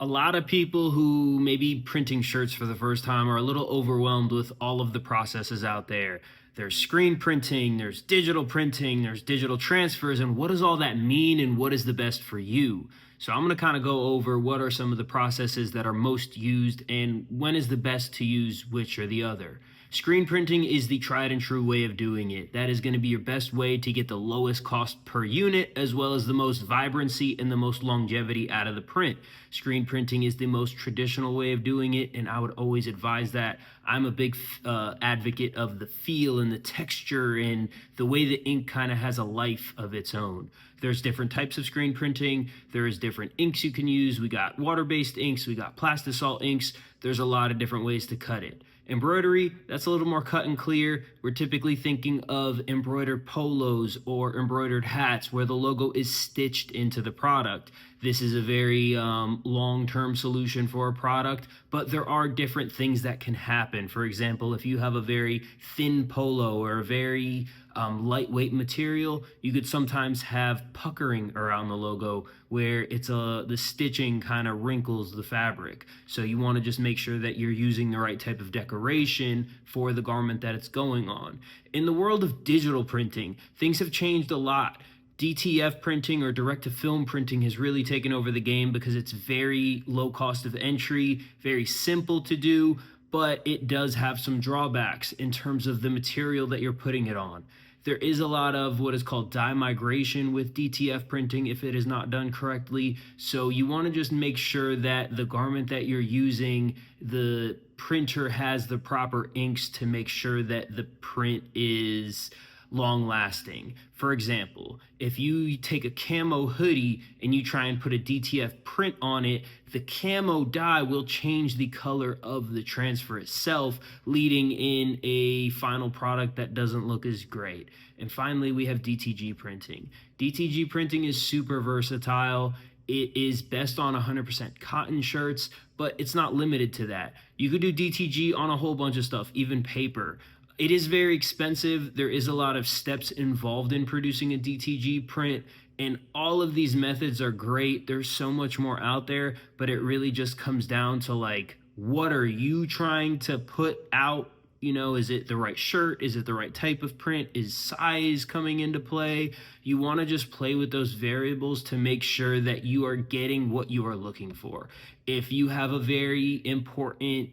A lot of people who may be printing shirts for the first time are a little overwhelmed with all of the processes out there. There's screen printing, there's digital transfers, and what does all that mean and what is the best for you? So I'm going to kind of go over what are some of the processes that are most used and when is the best to use which or the other. Screen printing is the tried and true way of doing it. That is going to be your best way to get the lowest cost per unit as well as the most vibrancy and the most longevity out of the print. Screen printing is the most traditional way of doing it, and I would always advise that. I'm a big advocate of the feel and the texture and the way the ink kind of has a life of its own. There's different types of screen printing. There's different inks you can use. We got water-based inks. We got plastisol inks. There's a lot of different ways to cut it. Embroidery, that's a little more cut and clear. We're typically thinking of embroidered polos or embroidered hats where the logo is stitched into the product. This is a very long-term solution for a product, but there are different things that can happen. For example, if you have a very thin polo or a very lightweight material, you could sometimes have puckering around the logo where the stitching kind of wrinkles the fabric. So you want to just make sure that you're using the right type of decoration for the garment that it's going on. In the world of digital printing, things have changed a lot. DTF printing or direct-to-film printing has really taken over the game because it's very low cost of entry, very simple to do, but it does have some drawbacks in terms of the material that you're putting it on. There is a lot of what is called dye migration with DTF printing if it is not done correctly. So you want to just make sure that the garment that you're using, the printer has the proper inks to make sure that the print is long lasting. For example, if you take a camo hoodie and you try and put a DTF print on it, the camo dye will change the color of the transfer itself, leading in a final product that doesn't look as great. And finally, we have DTG printing. DTG printing is super versatile. It is best on 100% cotton shirts, but it's not limited to that. You could do DTG on a whole bunch of stuff, even paper. It is very expensive. There is a lot of steps involved in producing a DTG print, and all of these methods are great. There's so much more out there, but it really just comes down to like, what are you trying to put out? You know, is it the right shirt? Is it the right type of print? Is size coming into play? You want to just play with those variables to make sure that you are getting what you are looking for. If you have a very important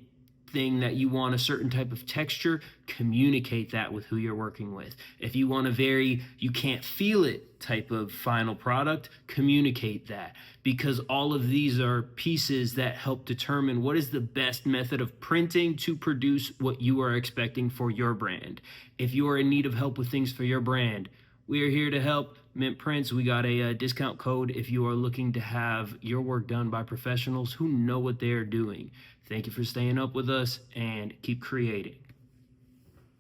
thing that you want a certain type of texture, communicate that with who you're working with. If you want you can't feel it type of final product, communicate that, because all of these are pieces that help determine what is the best method of printing to produce what you are expecting for your brand. If you are in need of help with things for your brand, we are here to help. Mint Prints, we got a discount code if you are looking to have your work done by professionals who know what they are doing. Thank you for staying up with us and keep creating.